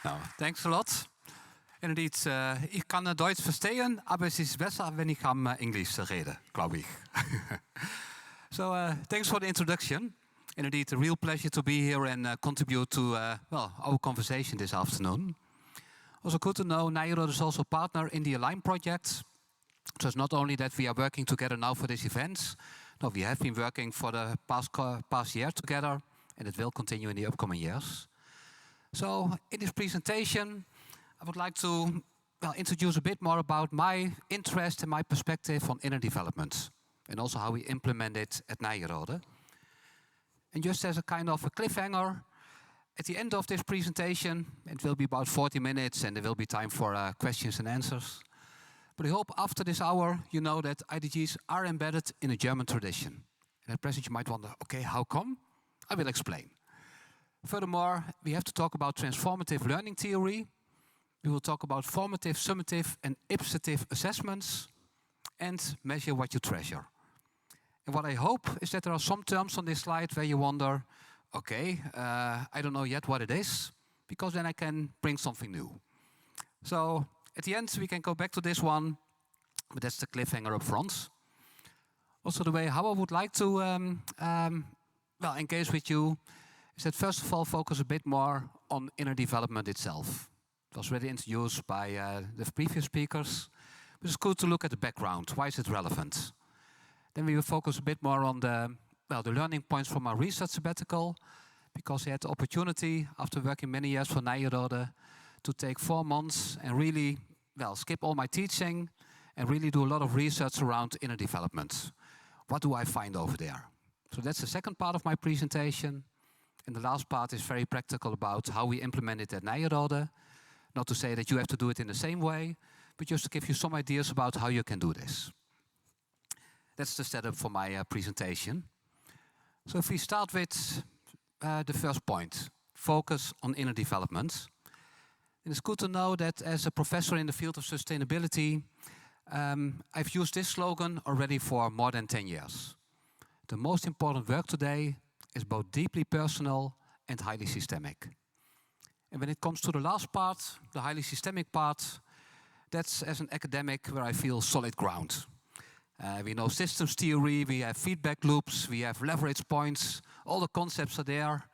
Nou, thanks a lot. And indeed, ich kann Deutsch verstehen, aber es ist besser, wenn ich am Englisch rede, glaube ich. So, thanks for the introduction. And indeed, a real pleasure to be here and contribute to our conversation this afternoon. Also good to know Nyenrode is also a partner in the Align project. So it's not only that we are working together now for this event. No, we have been working for the past year together, and it will continue in the upcoming years. So in this presentation, I would like to introduce a bit more about my interest and my perspective on inner development, and also how we implement it at Nyenrode. And just as a kind of a cliffhanger, at the end of this presentation, it will be about 40 minutes and there will be time for questions and answers. But I hope after this hour, you know that IDGs are embedded in a German tradition. And at present you might wonder, okay, how come? I will explain. Furthermore, we have to talk about transformative learning theory. We will talk about formative, summative and ipsative assessments and measure what you treasure. And what I hope is that there are some terms on this slide where you wonder, okay, I don't know yet what it is, because then I can bring something new. So at the end, we can go back to this one, but that's the cliffhanger up front. Also, the way how I would like to engage with you is that first of all, focus a bit more on inner development itself. It was already introduced by the previous speakers, but it's good to look at the background. Why is it relevant? Then we will focus a bit more on the learning points from our research sabbatical, because I had the opportunity, after working many years for Nyenrode, to take 4 months and really, skip all my teaching and really do a lot of research around inner development. What do I find over there? So that's the second part of my presentation. And the last part is very practical about how we implement it at Nyenrode. Not to say that you have to do it in the same way, but just to give you some ideas about how you can do this. That's the setup for my presentation. So if we start with the first point, focus on inner development. And it's good to know that as a professor in the field of sustainability, I've used this slogan already for more than 10 years. The most important work today is both deeply personal and highly systemic. And when it comes to the last part, the highly systemic part, that's as an academic where I feel solid ground. We know systems theory, we have feedback loops, we have leverage points, all the concepts are there.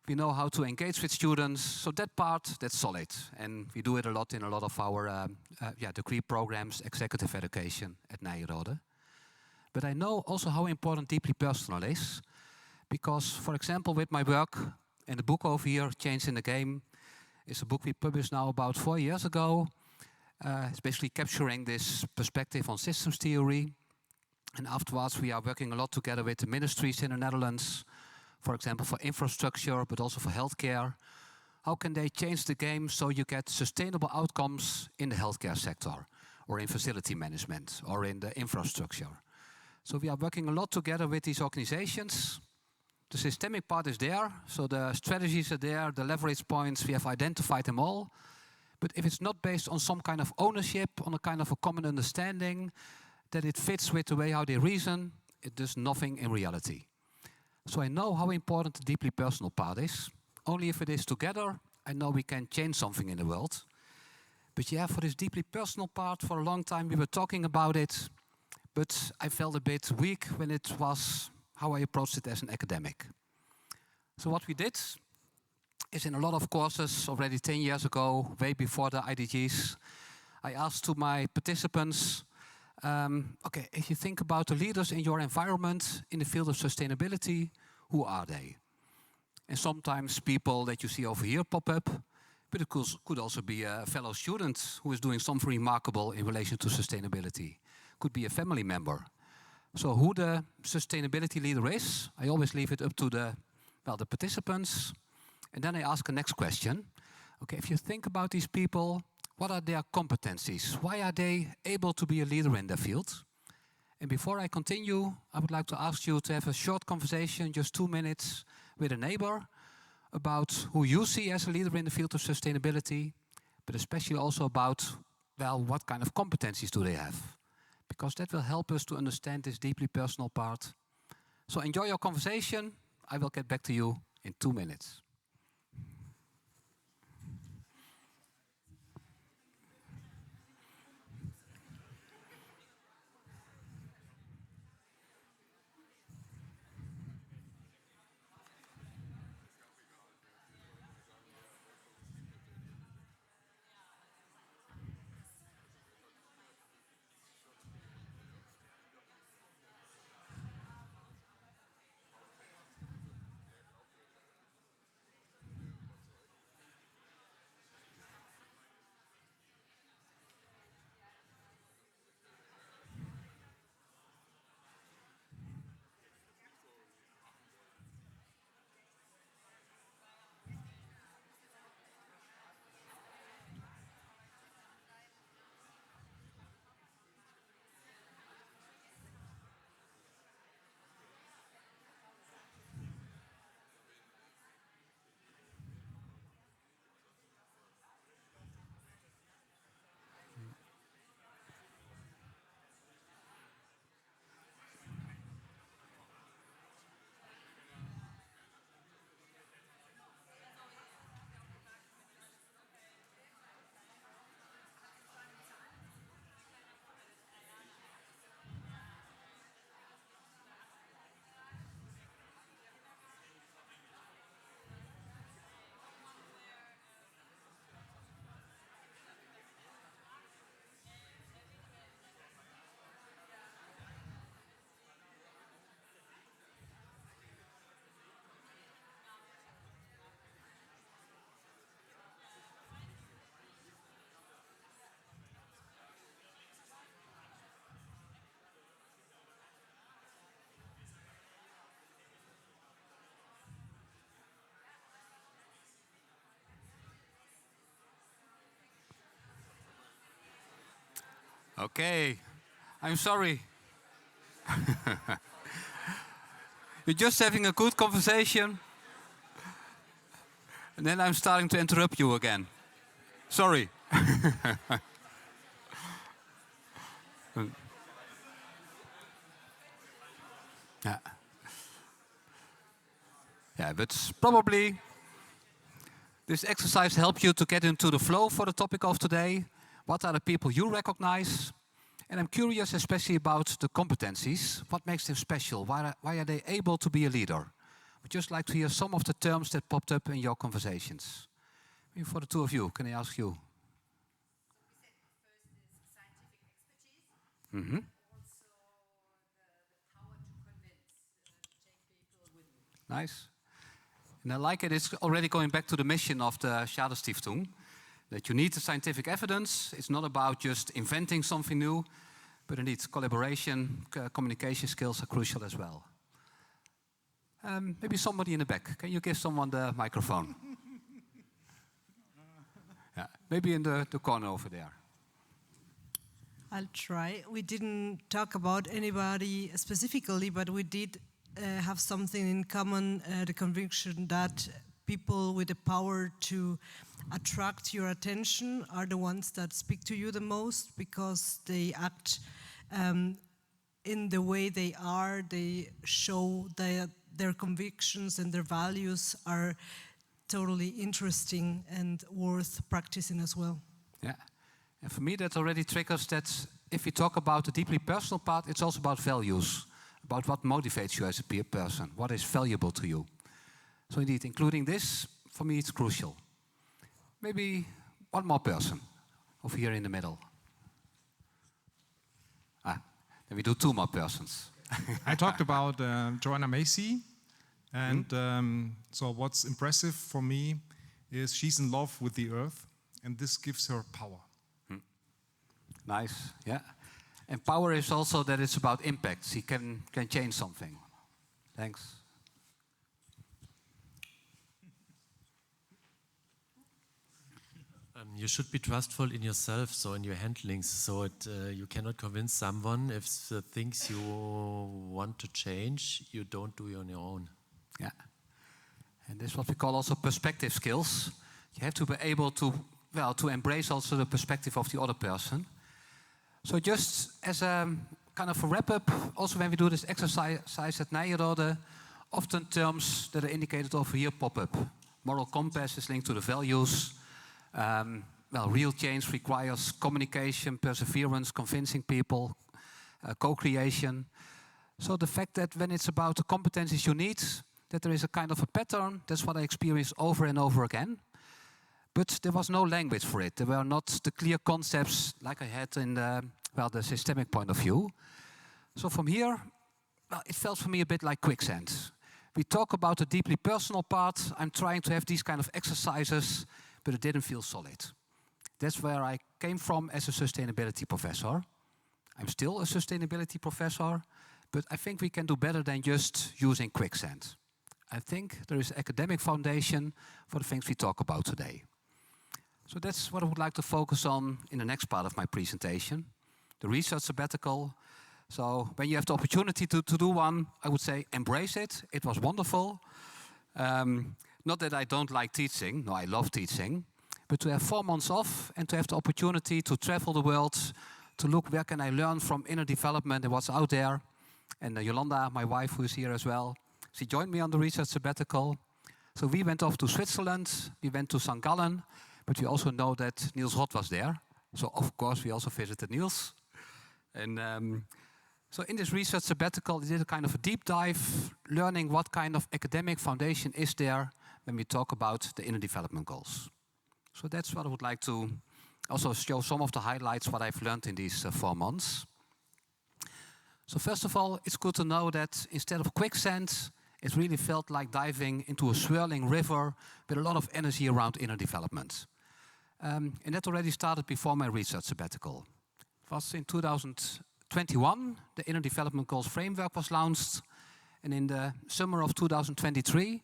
We know how to engage with students, so that part, that's solid. And we do it a lot in a lot of our degree programs, executive education at Nyenrode. But I know also how important deeply personal is, because, for example, with my work, and the book over here, Change in the Game, is a book we published now about 4 years ago. It's basically capturing this perspective on systems theory. And afterwards, we are working a lot together with the ministries in the Netherlands, for example, for infrastructure, but also for healthcare. How can they change the game so you get sustainable outcomes in the healthcare sector, or in facility management, or in the infrastructure? So we are working a lot together with these organizations. The systemic part is there, so the strategies are there, the leverage points, we have identified them all. But if it's not based on some kind of ownership, on a kind of a common understanding, that it fits with the way how they reason, it does nothing in reality. So I know how important the deeply personal part is. Only if it is together, I know we can change something in the world. But yeah, for this deeply personal part, for a long time we were talking about it, but I felt a bit weak when it was how I approached it as an academic. So what we did is in a lot of courses already 10 years ago, way before the IDGs, I asked to my participants, okay, if you think about the leaders in your environment in the field of sustainability, who are they? And sometimes people that you see over here pop up, but it could also be a fellow student who is doing something remarkable in relation to sustainability. Could be a family member. So who the sustainability leader is, I always leave it up to the participants. And then I ask the next question. Okay, if you think about these people, what are their competencies? Why are they able to be a leader in their field? And before I continue, I would like to ask you to have a short conversation, just 2 minutes, with a neighbor about who you see as a leader in the field of sustainability, but especially also about, what kind of competencies do they have? Because that will help us to understand this deeply personal part. So enjoy your conversation. I will get back to you in 2 minutes. Okay, I'm sorry. You're just having a good conversation, and then I'm starting to interrupt you again. Sorry. Yeah. Yeah, but probably this exercise helps you to get into the flow for the topic of today. What are the people you recognize? And I'm curious especially about the competencies. What makes them special? Why are they able to be a leader? I'd just like to hear some of the terms that popped up in your conversations. Maybe for the two of you, can I ask you? Mm-hmm. Nice. And I like it. It's already going back to the mission of the Schader-Stiftung, that you need the scientific evidence. It's not about just inventing something new, but indeed collaboration, communication skills are crucial as well. Maybe somebody in the back. Can you give someone the microphone? Yeah, maybe in the corner over there. I'll try. We didn't talk about anybody specifically, but we did have something in common, the conviction that people with the power to attract your attention are the ones that speak to you the most, because they act in the way they are. They show that their convictions and their values are totally interesting and worth practicing as well. Yeah, and for me that already triggers that if we talk about the deeply personal part, it's also about values, about what motivates you as a person, what is valuable to you. So indeed, including this, for me it's crucial. Maybe one more person over here in the middle. Then we do two more persons. I talked about Joanna Macy, and so what's impressive for me is she's in love with the earth, and this gives her power. Nice, yeah. And power is also that it's about impact. She can change something. Thanks. You should be trustful in yourself, so in your handlings, so you cannot convince someone if the things you want to change, you don't do it on your own. Yeah. And this is what we call also perspective skills. You have to be able to embrace also the perspective of the other person. So just as a kind of a wrap-up, also when we do this exercise at Nyenrode, often terms that are indicated over here pop up. Moral compass is linked to the values. Real change requires communication, perseverance, convincing people, co-creation. So the fact that when it's about the competencies you need, that there is a kind of a pattern, that's what I experienced over and over again. But there was no language for it. There were not the clear concepts like I had in the systemic point of view. So from here, it felt for me a bit like quicksand. We talk about the deeply personal part. I'm trying to have these kind of exercises, but it didn't feel solid. That's where I came from as a sustainability professor. I'm still a sustainability professor, but I think we can do better than just using quicksand. I think there is an academic foundation for the things we talk about today. So that's what I would like to focus on in the next part of my presentation, the research sabbatical. So when you have the opportunity to do one, I would say embrace it. It was wonderful. Not that I don't like teaching, no, I love teaching, but to have 4 months off and to have the opportunity to travel the world, to look where can I learn from inner development and what's out there. And Yolanda, my wife, who is here as well, she joined me on the research sabbatical. So we went off to Switzerland, we went to St. Gallen, but we also know that Niels Rot was there. So of course we also visited Niels. And so in this research sabbatical, we did a kind of a deep dive, learning what kind of academic foundation is there when we talk about the inner development goals. So that's what I would like to also show some of the highlights, what I've learned in these 4 months. So first of all, it's good to know that instead of quicksand, it really felt like diving into a swirling river with a lot of energy around inner development. And that already started before my research sabbatical. It was in 2021, the Inner Development Goals Framework was launched. And in the summer of 2023,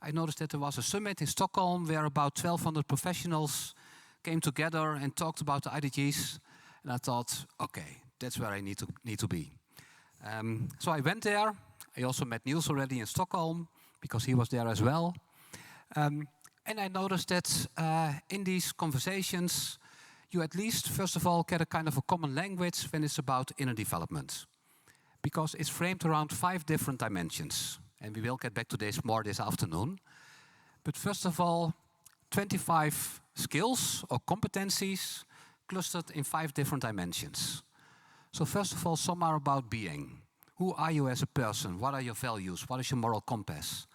I noticed that there was a summit in Stockholm where about 1,200 professionals came together and talked about the IDGs. And I thought, okay, that's where I need to be. So I went there. I also met Niels already in Stockholm, because he was there as well. And I noticed that in these conversations, you at least, first of all, get a kind of a common language when it's about inner development. Because it's framed around 5 different dimensions. And we will get back to this more this afternoon. But first of all, 25 skills or competencies clustered in 5 different dimensions. So first of all, some are about being. Who are you as a person? What are your values? What is your moral compass?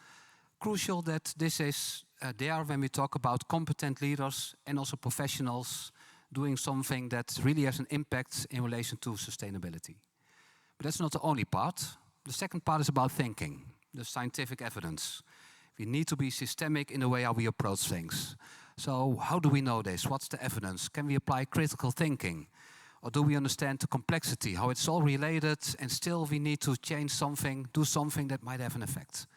Crucial that this is there when we talk about competent leaders and also professionals doing something that really has an impact in relation to sustainability. But that's not the only part. The second part is about thinking, the scientific evidence. We need to be systemic in the way how we approach things. So how do we know this? What's the evidence? Can we apply critical thinking? Or do we understand the complexity, how it's all related, and still we need to change something, do something that might have an effect?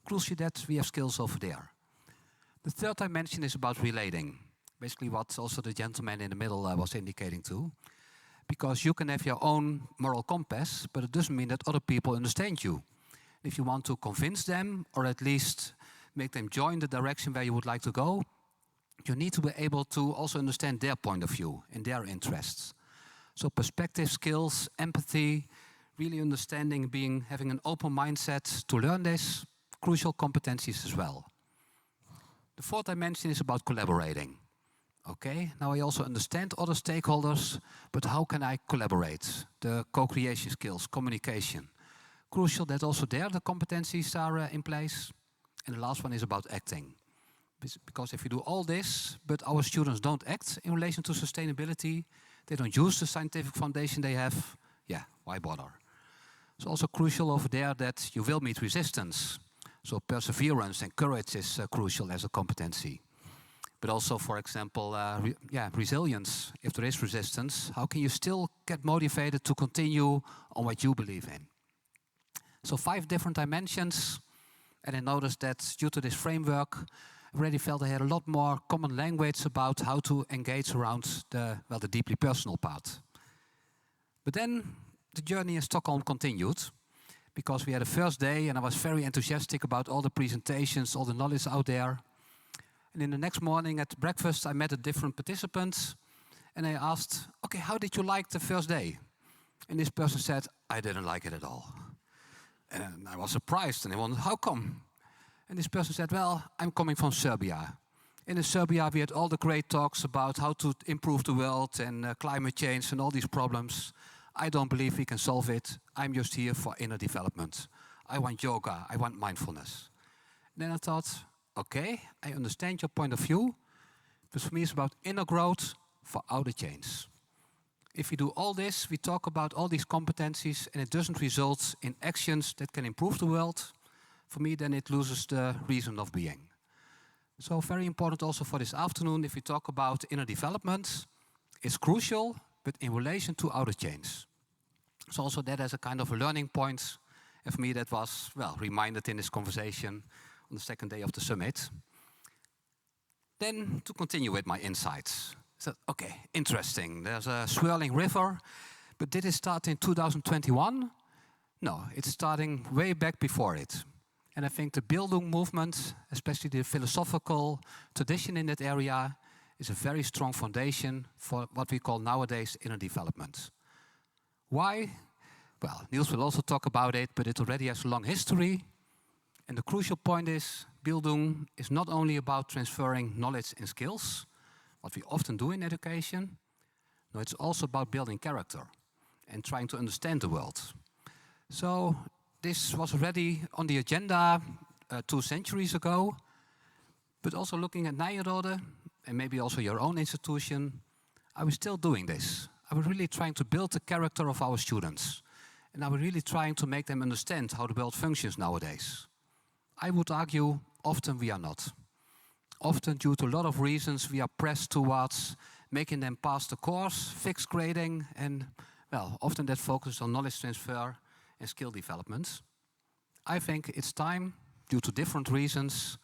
Crucial that we have skills over there. The third dimension is about relating. Basically what also the gentleman in the middle was indicating too. Because you can have your own moral compass, but it doesn't mean that other people understand you. If you want to convince them, or at least make them join the direction where you would like to go, you need to be able to also understand their point of view and their interests. So perspective skills, empathy, really understanding, having an open mindset to learn this, crucial competencies as well. The fourth dimension is about collaborating. Okay, now I also understand other stakeholders, but how can I collaborate? The co-creation skills, communication. Crucial that also there the competencies are in place. And the last one is about acting. Because if you do all this, but our students don't act in relation to sustainability, they don't use the scientific foundation they have, yeah, why bother? It's also crucial over there that you will meet resistance. So perseverance and courage is crucial as a competency. But also, for example, resilience. If there is resistance, how can you still get motivated to continue on what you believe in? So 5 different dimensions. And I noticed that due to this framework, I already felt I had a lot more common language about how to engage around the deeply personal part. But then the journey in Stockholm continued, because we had a first day and I was very enthusiastic about all the presentations, all the knowledge out there. And in the next morning at breakfast, I met a different participant and I asked, okay, how did you like the first day? And this person said, I didn't like it at all. And I was surprised and I wondered, how come? And this person said, well, I'm coming from Serbia. And in Serbia, we had all the great talks about how to improve the world and climate change and all these problems. I don't believe we can solve it. I'm just here for inner development. I want yoga. I want mindfulness. Then I thought, okay, I understand your point of view. But for me, it's about inner growth for outer change. If we do all this, we talk about all these competencies, and it doesn't result in actions that can improve the world, for me, then it loses the reason of being. So very important also for this afternoon, if we talk about inner development, it's crucial, but in relation to outer change. So also that as a kind of a learning point, and for me that was, reminded in this conversation on the second day of the summit. Then to continue with my insights. So, okay, interesting. There's a swirling river, but did it start in 2021? No, it's starting way back before it. And I think the Bildung movement, especially the philosophical tradition in that area, is a very strong foundation for what we call nowadays inner development. Why? Well, Niels will also talk about it, but it already has a long history. And the crucial point is, Bildung is not only about transferring knowledge and skills, what we often do in education. No, it's also about building character and trying to understand the world. So this was already on the agenda 2 centuries ago, but also looking at Nyenrode and maybe also your own institution, I was still doing this. I was really trying to build the character of our students. And I was really trying to make them understand how the world functions nowadays. I would argue often we are not. Often due to a lot of reasons we are pressed towards making them pass the course, fixed grading, and often that focuses on knowledge transfer and skill development. I think it's time, due to different reasons,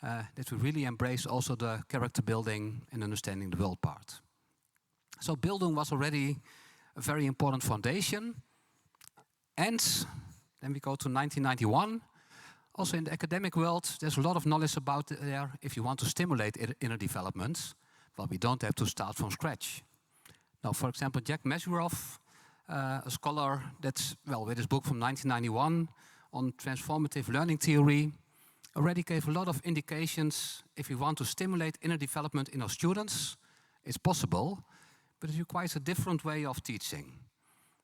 that we really embrace also the character building and understanding the world part. So Bildung was already a very important foundation. And then we go to 1991. Also in the academic world, there's a lot of knowledge about there. If you want to stimulate inner development, well, we don't have to start from scratch. Now, for example, Jack Mesuroff, a scholar that's, well, with his book from 1991 on transformative learning theory, already gave a lot of indications. If we want to stimulate inner development in our students, it's possible, but it requires a different way of teaching.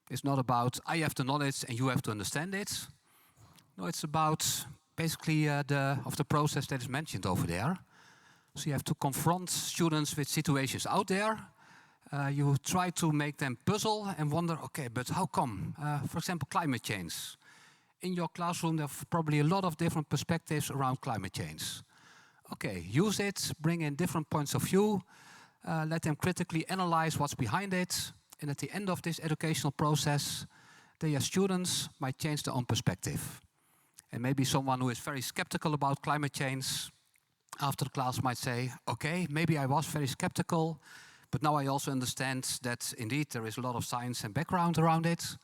It's not about, I have the knowledge and you have to understand it. No, it's about basically the process that is mentioned over there. So you have to confront students with situations out there. You try to make them puzzle and wonder, okay, but how come? For example, climate change. In your classroom, there are probably a lot of different perspectives around climate change. Okay, use it, bring in different points of view, let them critically analyze what's behind it, and at the end of this educational process, their students might change their own perspective. And maybe someone who is very skeptical about climate change after the class might say, okay, maybe I was very skeptical, but now I also understand that indeed there is a lot of science and background around it.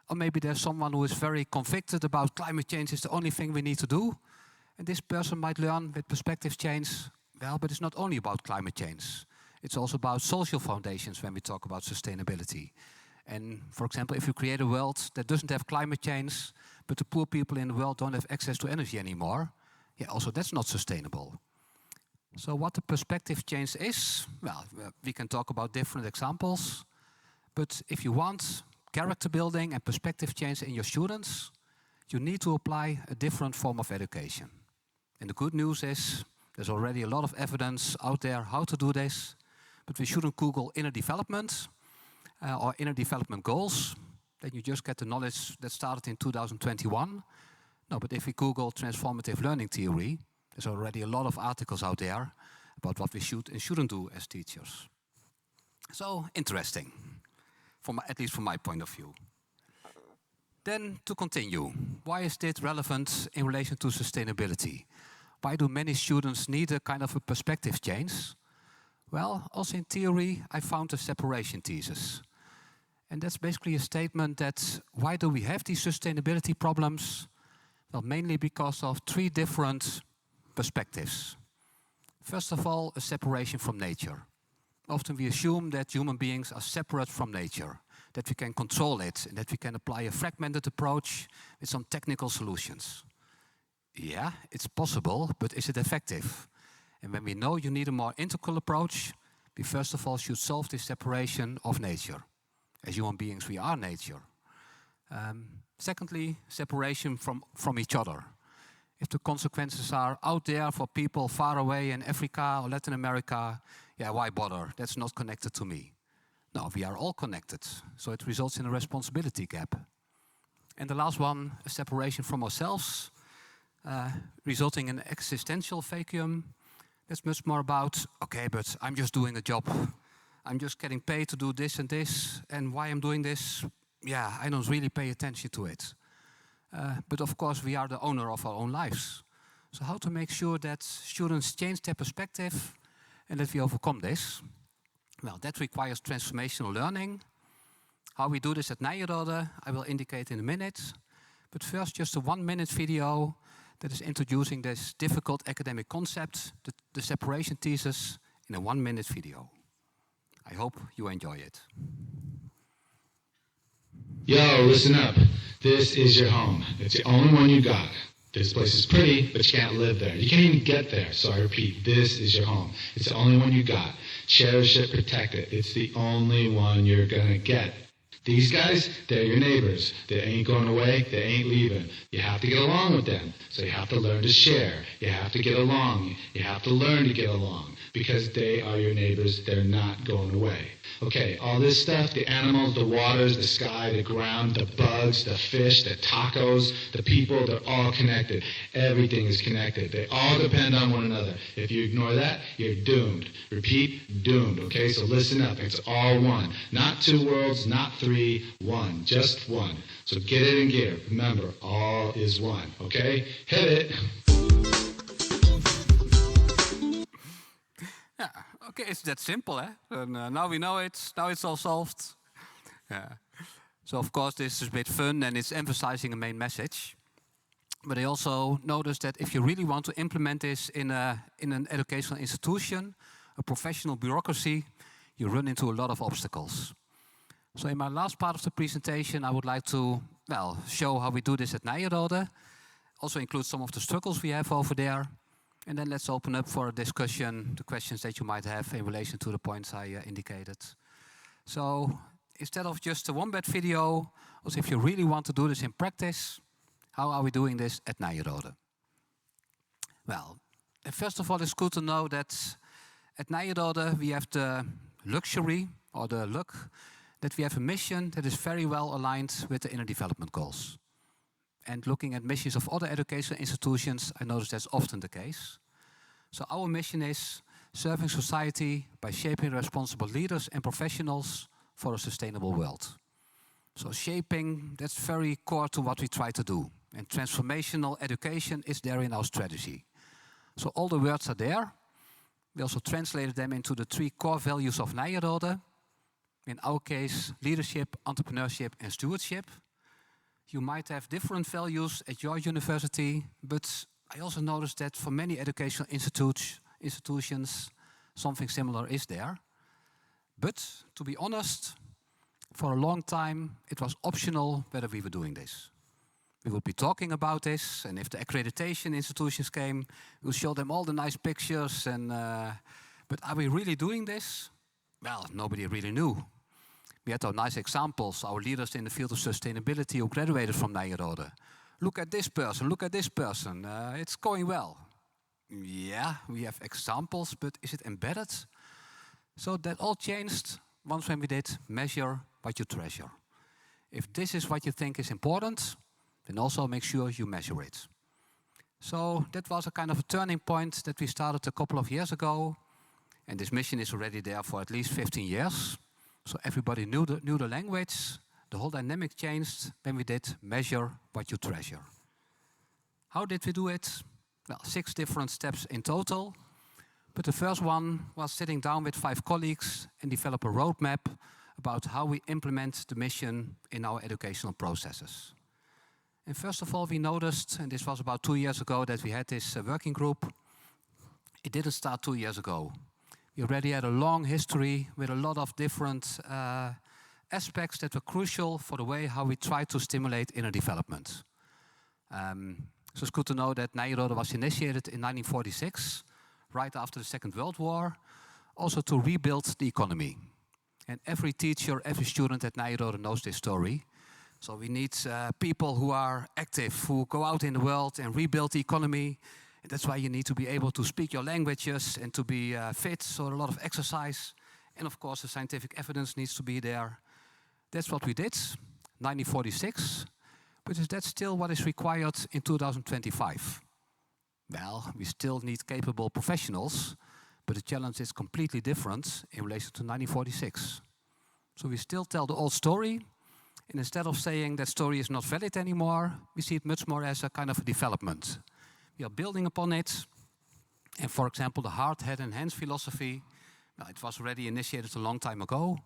Or maybe there's someone who is very convicted about climate change is the only thing we need to do. And this person might learn with perspective change, well, but it's not only about climate change. It's also about social foundations when we talk about sustainability. And for example, if you create a world that doesn't have climate change, but the poor people in the world don't have access to energy anymore, yeah, also that's not sustainable. So what the perspective change is, well, we can talk about different examples, but if you want character building and perspective change in your students, you need to apply a different form of education. And the good news is, there's already a lot of evidence out there how to do this, but we shouldn't Google inner development or inner development goals. Then you just get the knowledge that started in 2021. No, but if we Google transformative learning theory, there's already a lot of articles out there about what we should and shouldn't do as teachers. So, interesting, at least from my point of view. Then, to continue, why is this relevant in relation to sustainability? Why do many students need a kind of a perspective change? Well, also in theory, I found a separation thesis. And that's basically a statement that why do we have these sustainability problems? Well, mainly because of three different perspectives. First of all, a separation from nature. Often we assume that human beings are separate from nature, that we can control it, and that we can apply a fragmented approach with some technical solutions. Yeah, it's possible, but is it effective? And when we know you need a more integral approach, we first of all should solve this separation of nature. As human beings, we are nature. Secondly, separation from each other. If the consequences are out there for people far away in Africa or Latin America, yeah, why bother? That's not connected to me. No, we are all connected, so it results in a responsibility gap. And the last one, a separation from ourselves, resulting in an existential vacuum. That's much more about, okay, but I'm just doing a job. I'm just getting paid to do this, and why I'm doing this, yeah, I don't really pay attention to it. But of course, we are the owner of our own lives. So how to make sure that students change their perspective and that we overcome this? Well, that requires transformational learning. How we do this at Nyenrode, I will indicate in a minute. But first, just a 1-minute video that is introducing this difficult academic concept, the separation thesis, in a 1-minute video. I hope you enjoy it. Yo, listen up. This is your home. It's the only one you got. This place is pretty, but you can't live there. You can't even get there. So I repeat, this is your home. It's the only one you got. Cherish it, protect it. It's the only one you're gonna get. These guys, they're your neighbors. They ain't going away. They ain't leaving. You have to get along with them. So you have to learn to share. You have to get along. You have to learn to get along because they are your neighbors. They're not going away. Okay, all this stuff, the animals, the waters, the sky, the ground, the bugs, the fish, the tacos, the people, they're all connected. Everything is connected. They all depend on one another. If you ignore that, you're doomed. Repeat, doomed. Okay, so listen up. It's all one. Not two worlds, not three, one. Just one. So get it in gear. Remember, all is one. Okay? Hit it. Okay, it's that simple, eh? And now we know it. Now it's all solved. Yeah. So of course this is a bit fun and it's emphasizing a main message. But I also noticed that if you really want to implement this in an educational institution, a professional bureaucracy, you run into a lot of obstacles. So in my last part of the presentation, I would like to, well, show how we do this at Nyenrode. Also include some of the struggles we have over there. And then let's open up for a discussion, the questions that you might have in relation to the points I indicated. So instead of just a one-bed video, also if you really want to do this in practice, how are we doing this at Nyenrode? Well, first of all, it's good to know that at Nyenrode we have the luxury, or the luck, that we have a mission that is very well aligned with the inner development goals. And looking at missions of other educational institutions, I notice that's often the case. So our mission is serving society by shaping responsible leaders and professionals for a sustainable world. So shaping, that's very core to what we try to do. And transformational education is there in our strategy. So all the words are there. We also translated them into the 3 core values of Nyenrode. In our case, leadership, entrepreneurship, and stewardship. You might have different values at your university, but I also noticed that for many educational institutions, something similar is there. But to be honest, for a long time, it was optional whether we were doing this. We would be talking about this, and if the accreditation institutions came, we would show them all the nice pictures. But are we really doing this? Well, nobody really knew. We had our nice examples, our leaders in the field of sustainability who graduated from Nyenrode. Look at this person, look at this person, it's going well. Yeah, we have examples, but is it embedded? So that all changed once when we did measure what you treasure. If this is what you think is important, then also make sure you measure it. So that was a kind of a turning point that we started a couple of years ago. And this mission is already there for at least 15 years. So everybody knew the language. The whole dynamic changed when we did measure what you treasure. How did we do it? Well, 6 different steps in total. But the first one was sitting down with 5 colleagues and develop a roadmap about how we implement the mission in our educational processes. And first of all, we noticed, and this was about 2 years ago, that we had this working group. It didn't start 2 years ago. We already had a long history with a lot of different aspects that were crucial for the way how we try to stimulate inner development. So it's good to know that Nyenrode was initiated in 1946, right after the Second World War, also to rebuild the economy. And every teacher, every student at Nyenrode knows this story. So we need people who are active, who go out in the world and rebuild the economy. And that's why you need to be able to speak your languages and to be fit, so a lot of exercise. And of course the scientific evidence needs to be there. That's what we did, 1946. But is that still what is required in 2025? Well, we still need capable professionals, but the challenge is completely different in relation to 1946. So we still tell the old story, and instead of saying that story is not valid anymore, we see it much more as a kind of a development. We are building upon it, and for example, the heart, head and hands philosophy, well, it was already initiated a long time ago.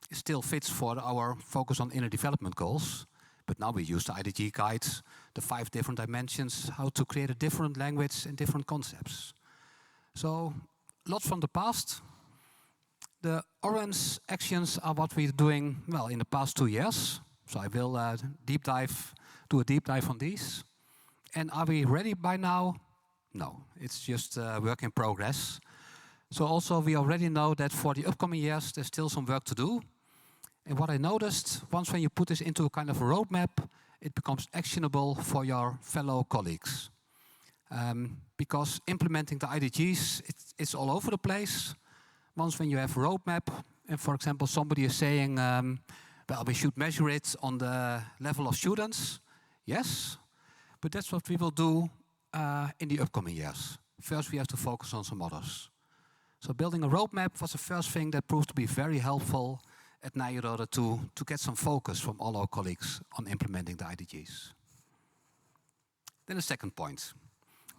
It still fits for our focus on inner development goals. But now we use the IDG guide, the 5 different dimensions, how to create a different language and different concepts. So, lots from the past. The orange actions are what we're doing, well, in the past 2 years. So I will do a deep dive on these. And are we ready by now? No, it's just a work in progress. So also we already know that for the upcoming years, there's still some work to do. And what I noticed, once when you put this into a kind of a roadmap, it becomes actionable for your fellow colleagues. Because implementing the IDGs, it's all over the place. Once when you have a roadmap, and for example, somebody is saying, well, we should measure it on the level of students. Yes, but that's what we will do in the upcoming years. First, we have to focus on some others. So building a roadmap was the first thing that proved to be very helpful at Nyenrode to get some focus from all our colleagues on implementing the IDGs. Then the second point.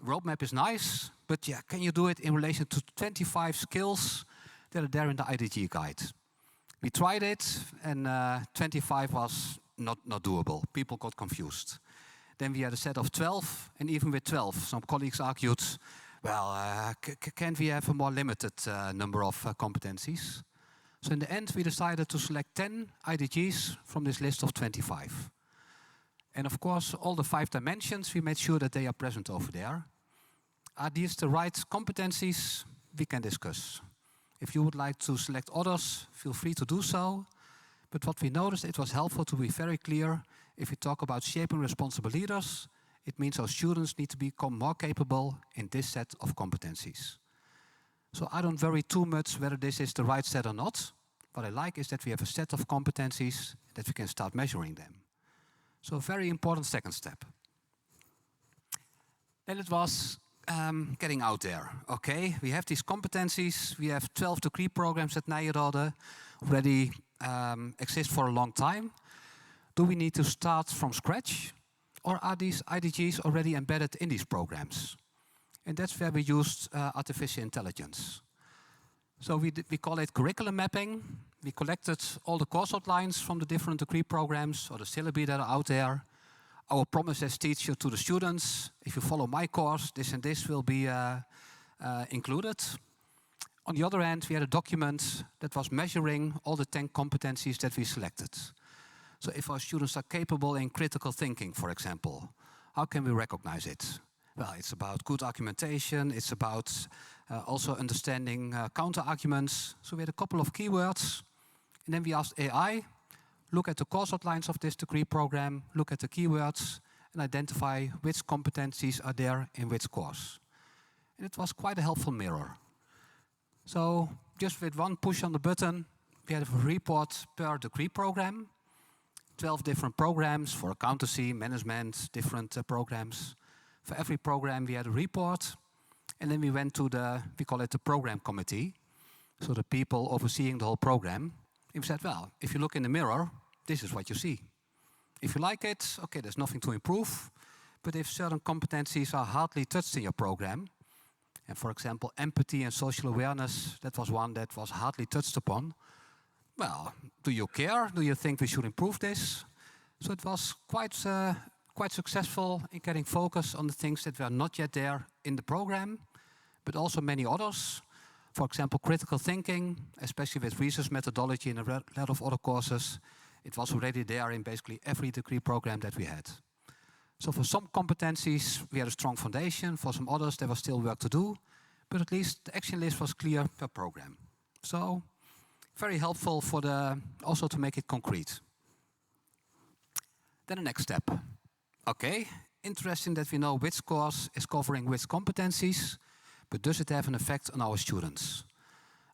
Roadmap is nice, but yeah, can you do it in relation to 25 skills we had it there in the IDG guide. We tried it, and 25 was not doable. People got confused. Then we had a set of 12, and even with 12, some colleagues argued, well, can't we have a more limited number of competencies? So in the end, we decided to select 10 IDGs from this list of 25. And of course, all the 5 dimensions, we made sure that they are present over there. Are these the right competencies? We can discuss. If you would like to select others, feel free to do so. But what we noticed, it was helpful to be very clear. If we talk about shaping responsible leaders, it means our students need to become more capable in this set of competencies. So I don't worry too much whether this is the right set or not. What I like is that we have a set of competencies that we can start measuring them. So a very important second step. Then it was getting out there. Okay, we have these competencies. We have 12 degree programs at Nyenrode already exist for a long time. Do we need to start from scratch? Or are these IDGs already embedded in these programs? And that's where we used artificial intelligence. So we call it curriculum mapping. We collected all the course outlines from the different degree programs or the syllabi that are out there. Our promise as teacher to the students, if you follow my course, this and this will be included. On the other hand, we had a document that was measuring all the 10 competencies that we selected. So if our students are capable in critical thinking, for example, how can we recognize it? Well, it's about good argumentation. It's about also understanding counter-arguments. So we had a couple of keywords. And then we asked AI, look at the course outlines of this degree program, look at the keywords, and identify which competencies are there in which course. And it was quite a helpful mirror. So just with one push on the button, we had a report per degree program. 12 different programs for accountancy, management, different programs. For every program we had a report. And then we went to we call it the program committee. So the people overseeing the whole program. And we said, well, if you look in the mirror, this is what you see. If you like it, okay, there's nothing to improve. But if certain competencies are hardly touched in your program, and for example, empathy and social awareness, that was one that was hardly touched upon. Well, do you care? Do you think we should improve this? So it was quite successful in getting focus on the things that were not yet there in the program, but also many others. For example, critical thinking, especially with research methodology and a lot of other courses, it was already there in basically every degree program that we had. So for some competencies, we had a strong foundation. For some others, there was still work to do, but at least the action list was clear per program. So very helpful for also to make it concrete. Then the next step. Okay, interesting that we know which course is covering which competencies, but does it have an effect on our students?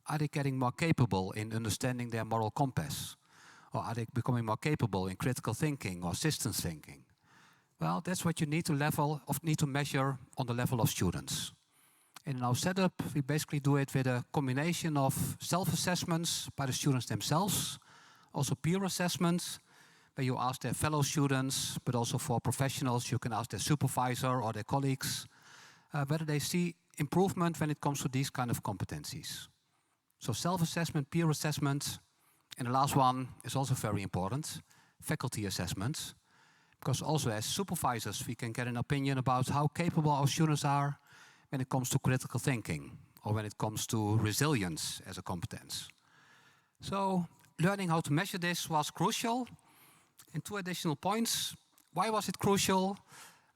Are they getting more capable in understanding their moral compass? Or are they becoming more capable in critical thinking or systems thinking? Well, that's what you need to measure on the level of students. And in our setup, we basically do it with a combination of self-assessments by the students themselves, also peer assessments, where you ask their fellow students, but also for professionals, you can ask their supervisor or their colleagues, whether they see improvement when it comes to these kind of competencies. So self-assessment, peer assessment, and the last one is also very important, faculty assessment. Because also as supervisors, we can get an opinion about how capable our students are when it comes to critical thinking or when it comes to resilience as a competence. So learning how to measure this was crucial. And 2 additional points. Why was it crucial?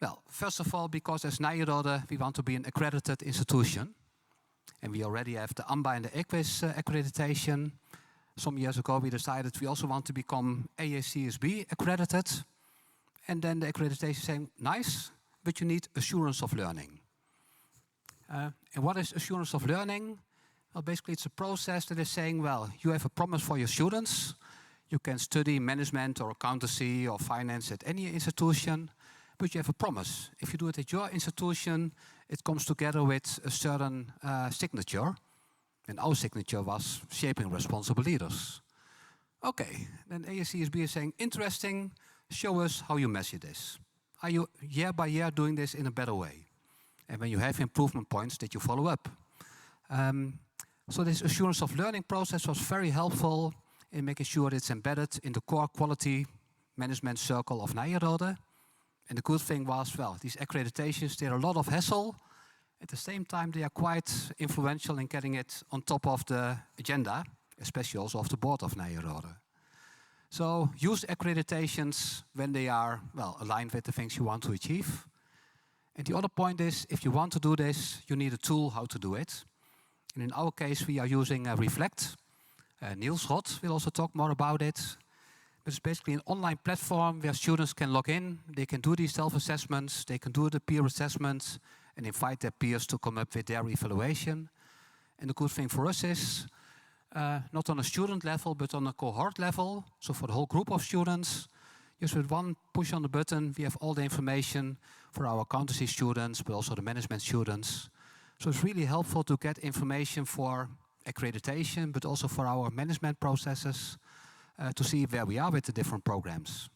Well, first of all, because as Nyenrode, we want to be an accredited institution. And we already have the AMBA and the EQUIS accreditation. Some years ago, we decided we also want to become AACSB accredited. And then the accreditation saying, nice, but you need assurance of learning. And what is assurance of learning? Well, basically it's a process that is saying, well, you have a promise for your students. You can study management or accountancy or finance at any institution, but you have a promise. If you do it at your institution, it comes together with a certain signature. And our signature was shaping responsible leaders. Okay, then AACSB is saying, interesting, show us how you measure this. Are you year by year doing this in a better way? And when you have improvement points, that you follow up. So this assurance of learning process was very helpful in making sure it's embedded in the core quality management circle of Nyenrode. And the good thing was, well, these accreditations, they're a lot of hassle. At the same time, they are quite influential in getting it on top of the agenda, especially also of the board of Nyenrode. So use accreditations when they are, well, aligned with the things you want to achieve. And the other point is, if you want to do this, you need a tool how to do it. And in our case, we are using Reflect. Nijhof will also talk more about it. But it's basically an online platform where students can log in, they can do these self-assessments, they can do the peer assessments, and invite their peers to come up with their evaluation. And the good thing for us is, not on a student level, but on a cohort level, so for the whole group of students, just with one push on the button, we have all the information for our accountancy students, but also the management students. So it's really helpful to get information for accreditation, but also for our management processes, to see where we are with the different programs.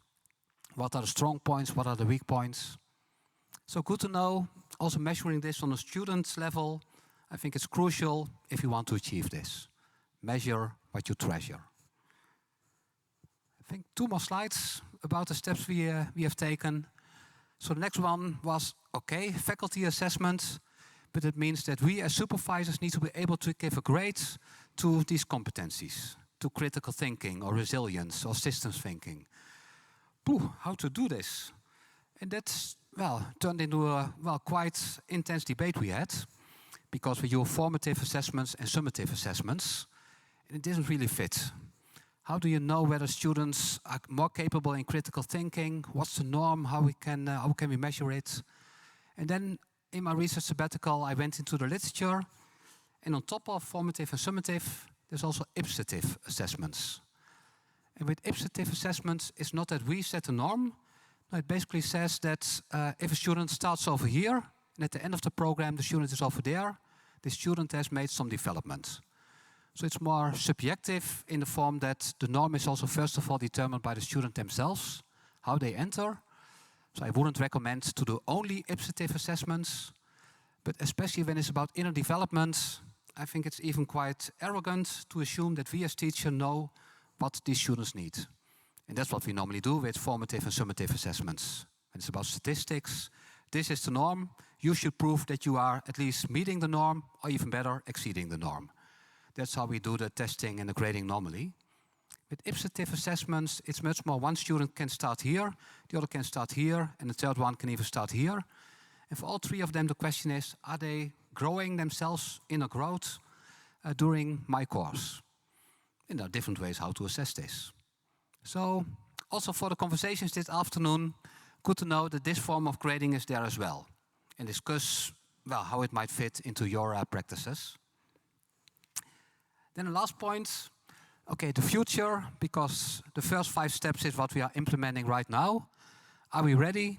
What are the strong points, what are the weak points? So good to know, also measuring this on a student level, I think it's crucial if you want to achieve this. Measure what you treasure. I think 2 more slides about the steps we have taken. So the next one was, okay, faculty assessment, but it means that we as supervisors need to be able to give a grade to these competencies, to critical thinking or resilience or systems thinking. How to do this? And that's, well, turned into a, well, quite intense debate we had, because we use formative assessments and summative assessments, and it didn't really fit. How do you know whether students are more capable in critical thinking? What's the norm? How can we measure it? And then in my research sabbatical, I went into the literature, and on top of formative and summative, there's also ipsative assessments. And with ipsative assessments, it's not that we set a norm. No, it basically says that if a student starts over here, and at the end of the program, the student is over there, the student has made some development. So it's more subjective in the form that the norm is also first of all determined by the student themselves, how they enter. So I wouldn't recommend to do only ipsative assessments, but especially when it's about inner development, I think it's even quite arrogant to assume that we as teachers know what these students need. And that's what we normally do with formative and summative assessments. When it's about statistics, this is the norm. You should prove that you are at least meeting the norm, or even better, exceeding the norm. That's how we do the testing and the grading normally. With ipsative assessments, it's much more one student can start here, the other can start here, and the third one can even start here. And for all 3 of them, the question is, are they growing themselves in a growth during my course? And there are different ways how to assess this. So, also for the conversations this afternoon, good to know that this form of grading is there as well. And discuss, well, how it might fit into your practices. Then the last point, okay, the future, because the first 5 steps is what we are implementing right now. Are we ready?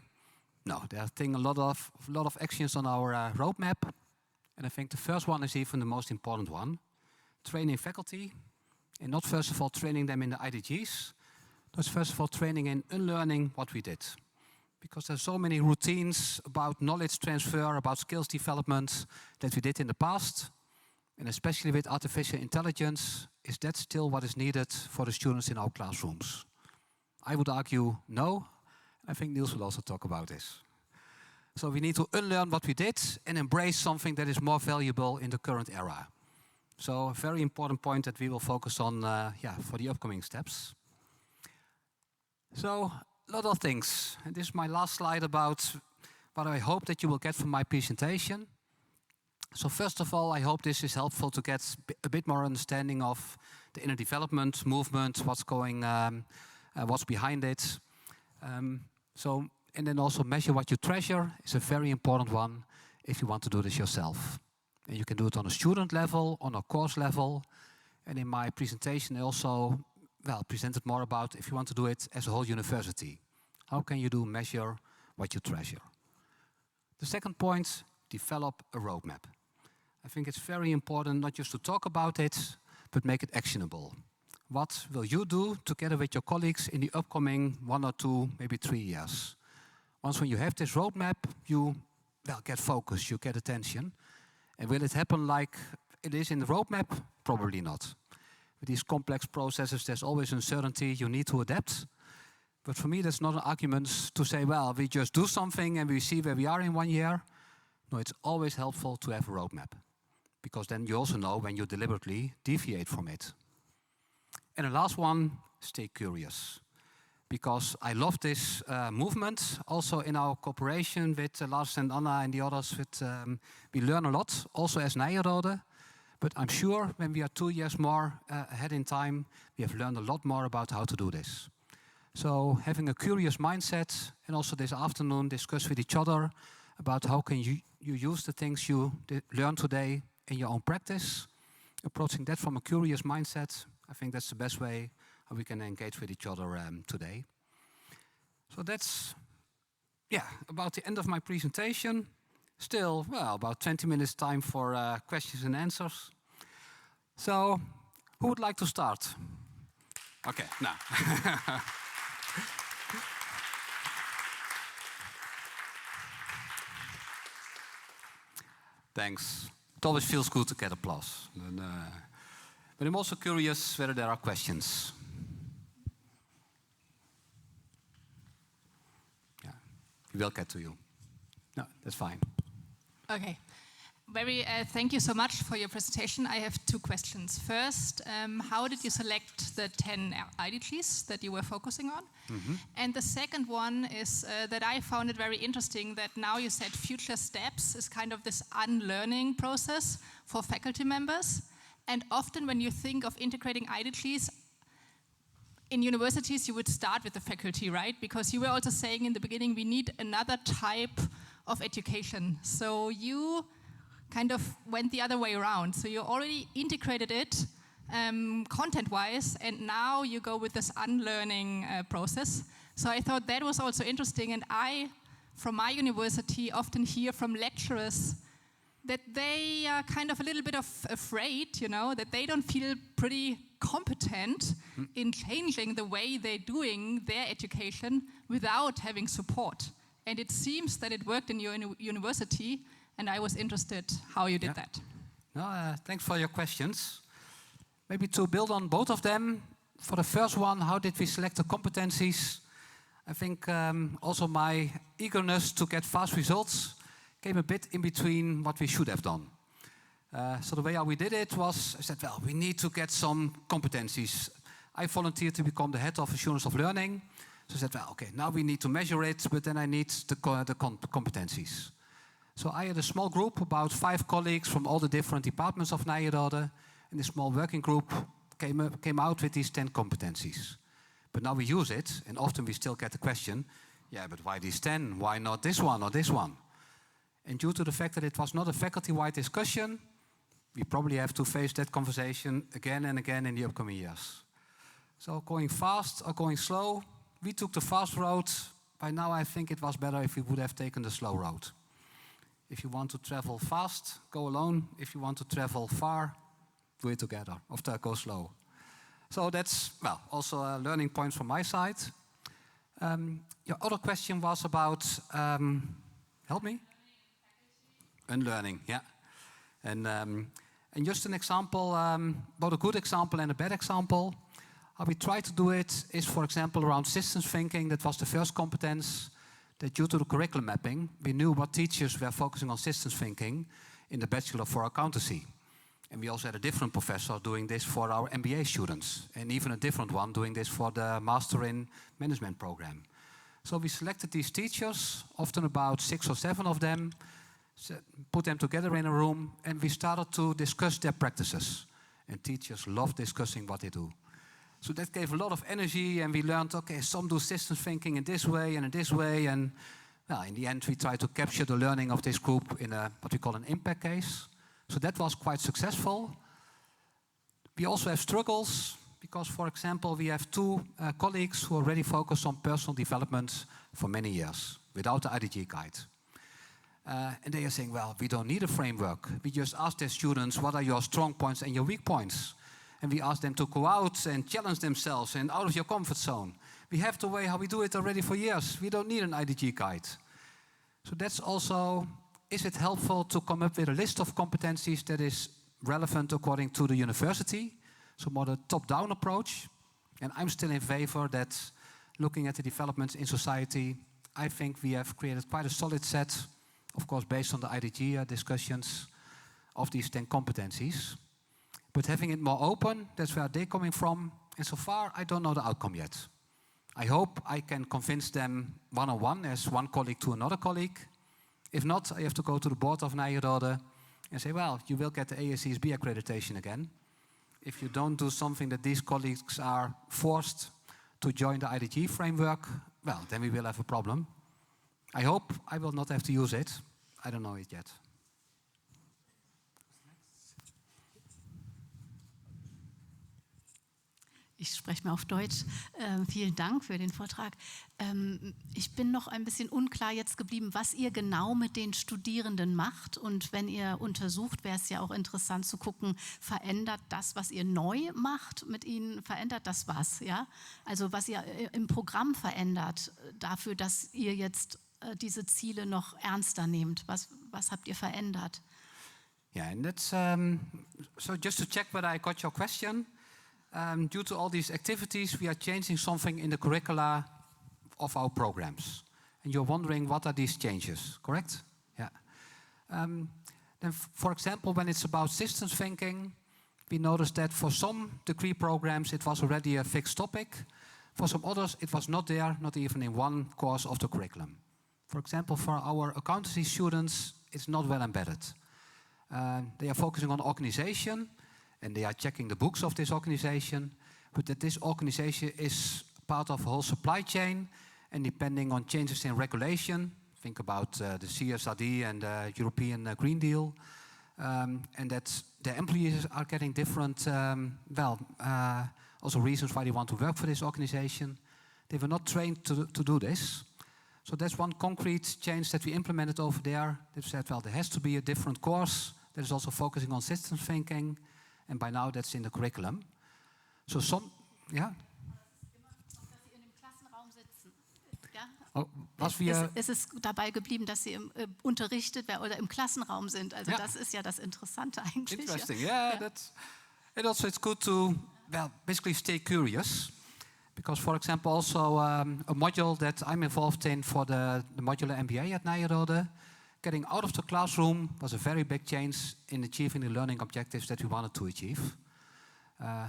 No, there are a lot of actions on our roadmap. And I think the first one is even the most important one. Training faculty, and not first of all training them in the IDGs, but first of all training in unlearning what we did. Because there's so many routines about knowledge transfer, about skills development that we did in the past. And especially with artificial intelligence, is that still what is needed for the students in our classrooms? I would argue no. I think Niels will also talk about this. So we need to unlearn what we did and embrace something that is more valuable in the current era. So a very important point that we will focus on for the upcoming steps. So a lot of things. And this is my last slide about what I hope that you will get from my presentation. So first of all, I hope this is helpful to get a bit more understanding of the inner development movement, what's behind it. And then also measure what you treasure is a very important one if you want to do this yourself. And you can do it on a student level, on a course level. And in my presentation, I also presented more about if you want to do it as a whole university. How can you measure what you treasure? The second point, develop a roadmap. I think it's very important not just to talk about it, but make it actionable. What will you do together with your colleagues in the upcoming 1 or 2, maybe 3 years? Once when you have this roadmap, you get focus, you get attention. And will it happen like it is in the roadmap? Probably not. With these complex processes, there's always uncertainty. You need to adapt. But for me, that's not an argument to say, well, we just do something and we see where we are in 1 year. No, it's always helpful to have a roadmap, because then you also know when you deliberately deviate from it. And the last one, stay curious. Because I love this movement. Also in our cooperation with Lars and Anna and the others, we learn a lot, also as Nyenrode. But I'm sure when we are 2 years more ahead in time, we have learned a lot more about how to do this. So having a curious mindset, and also this afternoon discuss with each other about how can you use the things you learn today in your own practice. Approaching that from a curious mindset, I think that's the best way how we can engage with each other today. So that's, about the end of my presentation. Still, well, about 20 minutes time for questions and answers. So, who would like to start? Okay, now. Thanks. It always feels good to get applause. But I'm also curious whether there are questions. Yeah, we will get to you. No, that's fine. Okay. Thank you so much for your presentation. I have 2 questions. First, how did you select the 10 IDGs that you were focusing on? Mm-hmm. And the second one is that I found it very interesting that now you said future steps is kind of this unlearning process for faculty members. And often when you think of integrating IDGs, in universities you would start with the faculty, right? Because you were also saying in the beginning we need another type of education. So you kind of went the other way around. So you already integrated it content-wise, and now you go with this unlearning process. So I thought that was also interesting, and I, from my university, often hear from lecturers that they are kind of a little bit afraid, that they don't feel pretty competent in changing the way they're doing their education without having support. And it seems that it worked in your university, and I was interested how you did that. No, thanks for your questions. Maybe to build on both of them. For the first one, how did we select the competencies? I think also my eagerness to get fast results came a bit in between what we should have done. So the way how we did it was, I said, well, we need to get some competencies. I volunteered to become the head of assurance of learning. So I said, well, okay, now we need to measure it, but then I need the competencies. So I had a small group, about 5 colleagues from all the different departments of Nyenrode, and this small working group came out with these 10 competencies. But now we use it, and often we still get the question, yeah, but why these 10? Why not this one or this one? And due to the fact that it was not a faculty-wide discussion, we probably have to face that conversation again and again in the upcoming years. So going fast or going slow, we took the fast road. By now I think it was better if we would have taken the slow road. If you want to travel fast, go alone. If you want to travel far, do it together, or go slow. So that's, well, also a learning point from my side. Your other question was about, help me? Unlearning, yeah. And just an example, both a good example and a bad example. How we try to do it is, for example, around systems thinking. That was the first competence. That due to the curriculum mapping, we knew what teachers were focusing on systems thinking in the bachelor for accountancy. And we also had a different professor doing this for our MBA students, and even a different one doing this for the Master in Management program. So we selected these teachers, often about 6 or 7 of them, put them together in a room, and we started to discuss their practices. And teachers love discussing what they do. So that gave a lot of energy, and we learned, okay, some do systems thinking in this way and in this way, and well, in the end we tried to capture the learning of this group in what we call an impact case. So that was quite successful. We also have struggles, because, for example, we have 2 colleagues who already focus on personal development for many years, without the IDG guide. And they are saying, well, we don't need a framework. We just ask their students, what are your strong points and your weak points? And we ask them to go out and challenge themselves and out of your comfort zone. We have the way how we do it already for years. We don't need an IDG guide. So that's also, is it helpful to come up with a list of competencies that is relevant according to the university, so more the top-down approach. And I'm still in favor that looking at the developments in society, I think we have created quite a solid set, of course based on the IDG discussions, of these 10 competencies. But having it more open, that's where they're coming from. And so far, I don't know the outcome yet. I hope I can convince them one-on-one as one colleague to another colleague. If not, I have to go to the board of Nyenrode and say, well, you will get the ASCSB accreditation again. If you don't do something that these colleagues are forced to join the IDG framework, well, then we will have a problem. I hope I will not have to use it. I don't know it yet. Ich spreche mal auf Deutsch. Vielen Dank für den Vortrag. Ich bin noch ein bisschen unklar jetzt geblieben, was ihr genau mit den Studierenden macht. Und wenn ihr untersucht, wäre es ja auch interessant zu gucken, verändert das, was ihr neu macht mit ihnen, verändert das was? Ja? Also was ihr im Programm verändert, dafür, dass ihr jetzt diese Ziele noch ernster nehmt. Was habt ihr verändert? Yeah, and that's so just to check whether I got your question. Due to all these activities, we are changing something in the curricula of our programs. And you're wondering, what are these changes, correct? Yeah. Then, for example, when it's about systems thinking, we noticed that for some degree programs, it was already a fixed topic. For some others, it was not there, not even in one course of the curriculum. For example, for our accountancy students, it's not well embedded. They are focusing on organization, and they are checking the books of this organization, but that this organization is part of a whole supply chain, and depending on changes in regulation, think about the CSRD and the European Green Deal, and that the employees are getting different, also reasons why they want to work for this organization. They were not trained to do this. So that's one concrete change that we implemented over there. They've said, well, there has to be a different course that is also focusing on systems thinking, and by now that's in the curriculum. So some, yeah? Oh, es ist dabei geblieben, dass sie unterrichtet werden oder im Klassenraum sind. Also das ist ja das Interessante eigentlich. Interesting, yeah. That's, and also it's good to, basically stay curious. Because, for example, also a module that I'm involved in for the modular MBA at Nijhof, getting out of the classroom was a very big change in achieving the learning objectives that we wanted to achieve.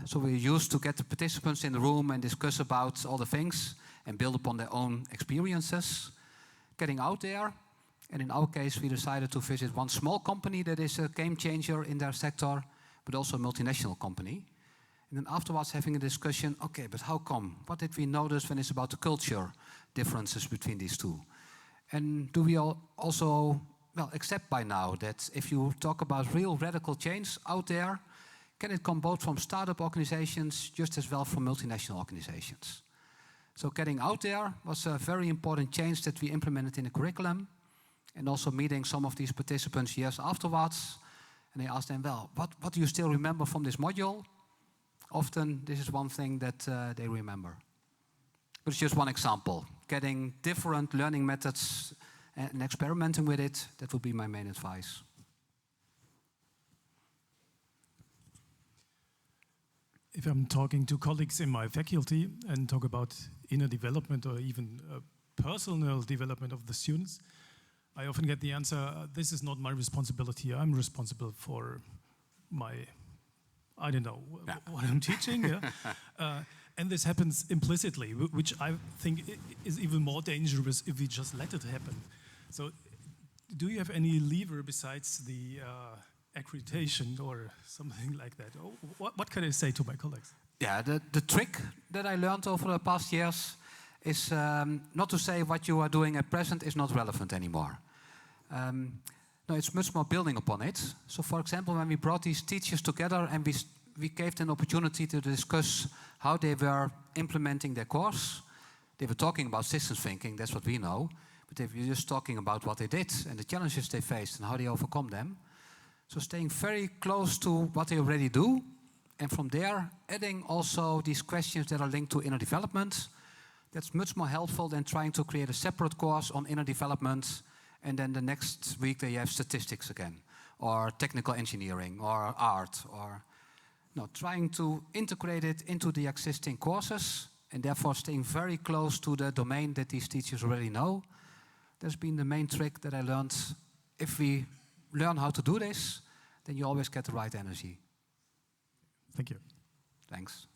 So we used to get the participants in the room and discuss about all the things and build upon their own experiences. Getting out there, and in our case we decided to visit one small company that is a game changer in their sector, but also a multinational company. And then afterwards having a discussion, okay, but how come? What did we notice when it's about the culture differences between these two? And do we also accept by now that if you talk about real radical change out there, can it come both from startup organizations just as well from multinational organizations? So getting out there was a very important change that we implemented in the curriculum, and also meeting some of these participants years afterwards. And I asked them, well, what do you still remember from this module? Often this is one thing that they remember. But it's just one example. Getting different learning methods and experimenting with it, that would be my main advice. If I'm talking to colleagues in my faculty and talk about inner development or even personal development of the students, I often get the answer, this is not my responsibility. I'm responsible for my, I don't know, what I'm teaching. Yeah? And this happens implicitly, which I think is even more dangerous if we just let it happen. So do you have any lever besides the accreditation or something like that? What can I say to my colleagues? Yeah, the trick that I learned over the past years is not to say what you are doing at present is not relevant anymore. No, it's much more building upon it. So for example, when we brought these teachers together and we gave them an opportunity to discuss how they were implementing their course, they were talking about systems thinking, that's what we know, but they were just talking about what they did and the challenges they faced and how they overcome them. So staying very close to what they already do, and from there adding also these questions that are linked to inner development. That's much more helpful than trying to create a separate course on inner development and then the next week they have statistics again. or technical engineering, or art, or no, trying to integrate it into the existing courses, and therefore staying very close to the domain that these teachers already know. That's been the main trick that I learned. If we learn how to do this, then you always get the right energy. Thank you. Thanks.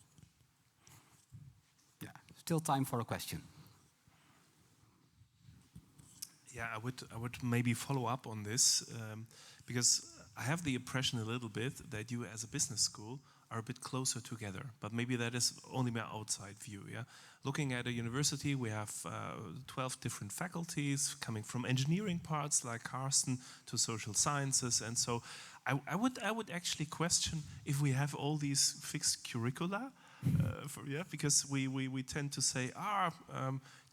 Yeah, still time for a question. Yeah, I would maybe follow up on this because I have the impression a little bit that you as a business school are a bit closer together, but maybe that is only my outside view. Yeah, looking at a university, we have 12 different faculties coming from engineering parts like Carsten to social sciences, and so I would actually question if we have all these fixed curricula. Because we tend to say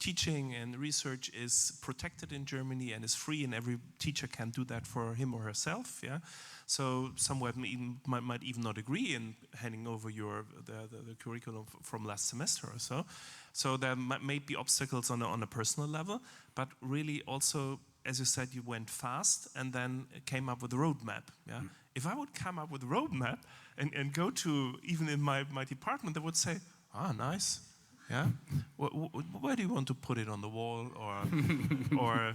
teaching and research is protected in Germany and is free, and every teacher can do that for him or herself. Yeah, so some might even not agree in handing over the curriculum from last semester or so. So there may be obstacles on a personal level, but really also, as you said, you went fast and then came up with a roadmap. Yeah, if I would come up with a roadmap and go to even in my department, they would say, nice. Yeah, where do you want to put it on the wall or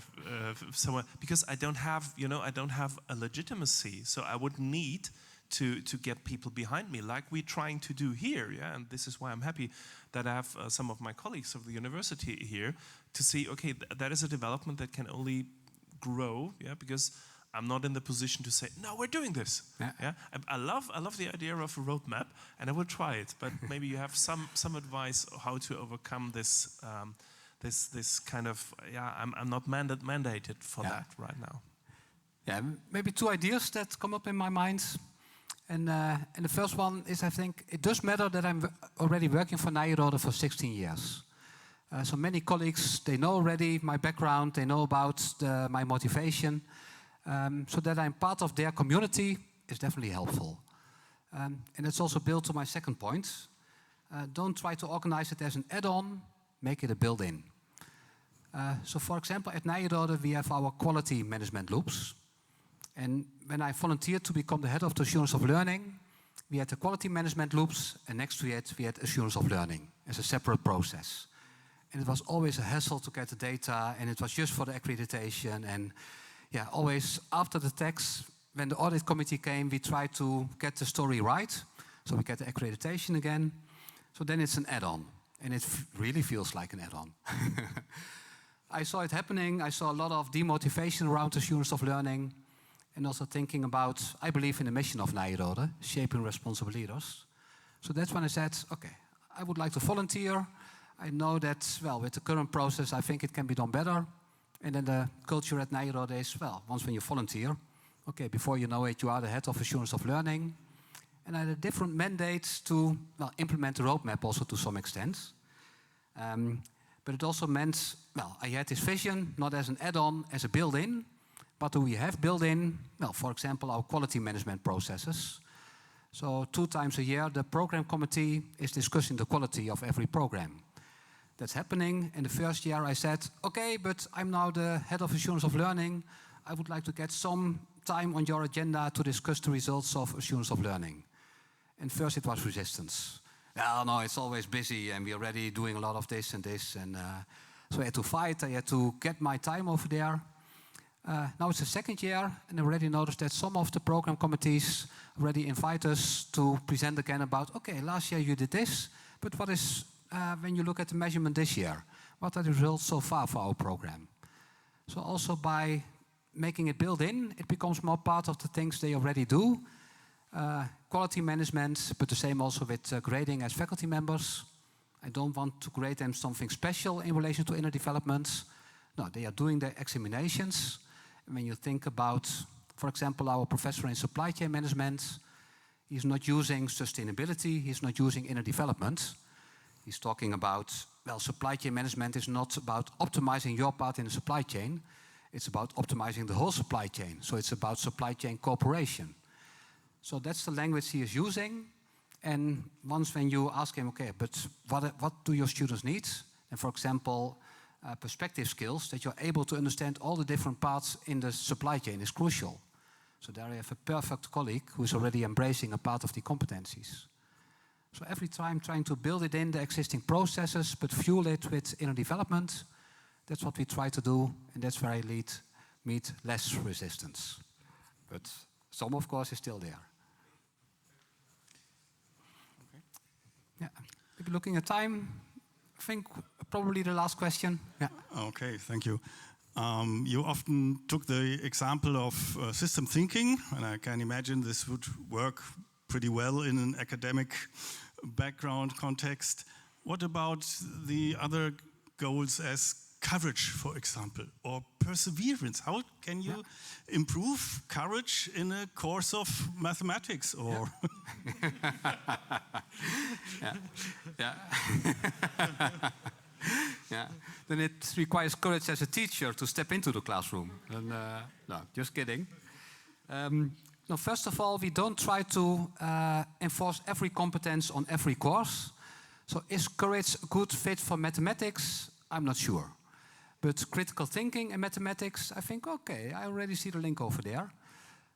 somewhere? Because I don't have a legitimacy, so I would need to get people behind me, like we're trying to do here. Yeah, and this is why I'm happy that I have some of my colleagues of the university here to see. Okay, that is a development that can only grow. Yeah, because I'm not in the position to say, no, we're doing this. Yeah. I love the idea of a roadmap, and I will try it. But maybe you have some advice how to overcome this this kind of I'm not mandated for that right now. Yeah, maybe two ideas that come up in my mind, and the first one is, I think it does matter that I'm already working for Nyenrode for 16 years. So many colleagues, they know already my background, they know about my motivation. So that I'm part of their community is definitely helpful. And it's also built to my second point. Don't try to organize it as an add-on, make it a built-in. So for example, at Nyenrode we have our quality management loops. And when I volunteered to become the head of the assurance of learning, we had the quality management loops, and next to it we had assurance of learning as a separate process. And it was always a hassle to get the data, and it was just for the accreditation. And yeah, always after the text, when the audit committee came, we tried to get the story right. So we get the accreditation again. So then it's an add-on. And it really feels like an add-on. I saw it happening. I saw a lot of demotivation around assurance of learning. And also thinking about, I believe in the mission of Nyenrode, shaping responsible leaders. So that's when I said, okay, I would like to volunteer. I know that, well, with the current process, I think it can be done better. And then the culture at Nyenrode is, well, once when you volunteer, okay, before you know it, you are the head of assurance of learning. And I had a different mandate to, well, implement the roadmap also to some extent. But it also meant, well, I had this vision, not as an add-on, as a built-in, but we have built-in, well, for example, our quality management processes. So 2 times a year, the program committee is discussing the quality of every program. That's happening. In the first year I said, okay, but I'm now the head of assurance of learning. I would like to get some time on your agenda to discuss the results of assurance of learning. And first it was resistance. Well, no, it's always busy and we're already doing a lot of this and this. And so I had to fight, I had to get my time over there. Now it's the second year, and I already noticed that some of the program committees already invite us to present again about, okay, last year you did this, but what is, when you look at the measurement this year, what are the results so far for our program? So also by making it built in, it becomes more part of the things they already do. Quality management, but the same also with grading as faculty members. I don't want to grade them something special in relation to inner development. No, they are doing their examinations. And when you think about, for example, our professor in supply chain management, he's not using sustainability, he's not using inner development. He's talking about, well, supply chain management is not about optimizing your part in the supply chain. It's about optimizing the whole supply chain. So it's about supply chain cooperation. So that's the language he is using. And once when you ask him, okay, but what do your students need? And for example, perspective skills, that you're able to understand all the different parts in the supply chain is crucial. So there I have a perfect colleague who is already embracing a part of the competencies. So every time trying to build it in the existing processes, but fuel it with inner development, that's what we try to do, and that's where I meet less resistance. But some, of course, is still there. Okay. Yeah, maybe looking at time, I think probably the last question. Yeah. Okay, thank you. You often took the example of system thinking, and I can imagine this would work pretty well in an academic background context. What about the other goals as courage, for example, or perseverance? How can you improve courage in a course of mathematics? Or yeah, then it requires courage as a teacher to step into the classroom. And, no, just kidding. No, first of all, we don't try to enforce every competence on every course. So is courage a good fit for mathematics? I'm not sure. But critical thinking and mathematics, I think, okay, I already see the link over there.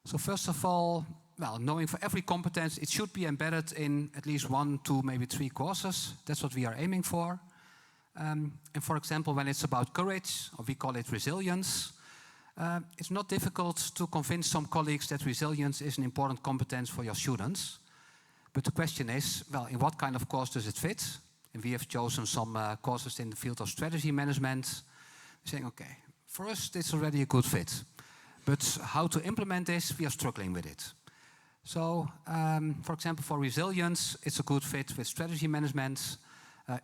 So first of all, well, knowing for every competence, it should be embedded in at least 1, 2, maybe 3 courses. That's what we are aiming for. And for example, when it's about courage, or we call it resilience, it's not difficult to convince some colleagues that resilience is an important competence for your students. But the question is, well, in what kind of course does it fit? And we have chosen some courses in the field of strategy management. We're saying, okay, for us, it's already a good fit. But how to implement this, we are struggling with it. So, for example, for resilience, it's a good fit with strategy management.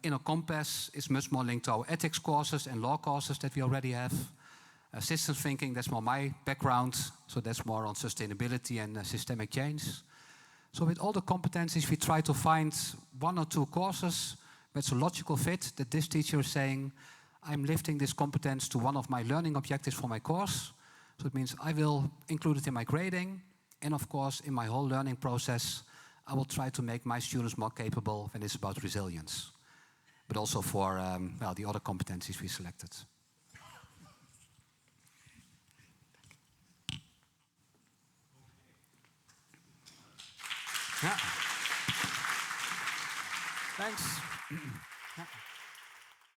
Inner compass is much more linked to our ethics courses and law courses that we already have. Systems thinking, that's more my background. So that's more on sustainability and systemic change. So with all the competencies, we try to find 1 or 2 courses where it's a logical fit that this teacher is saying, I'm lifting this competence to one of my learning objectives for my course. So it means I will include it in my grading. And of course, in my whole learning process, I will try to make my students more capable when it's about resilience. But also for well, the other competencies we selected. Yeah. Thanks.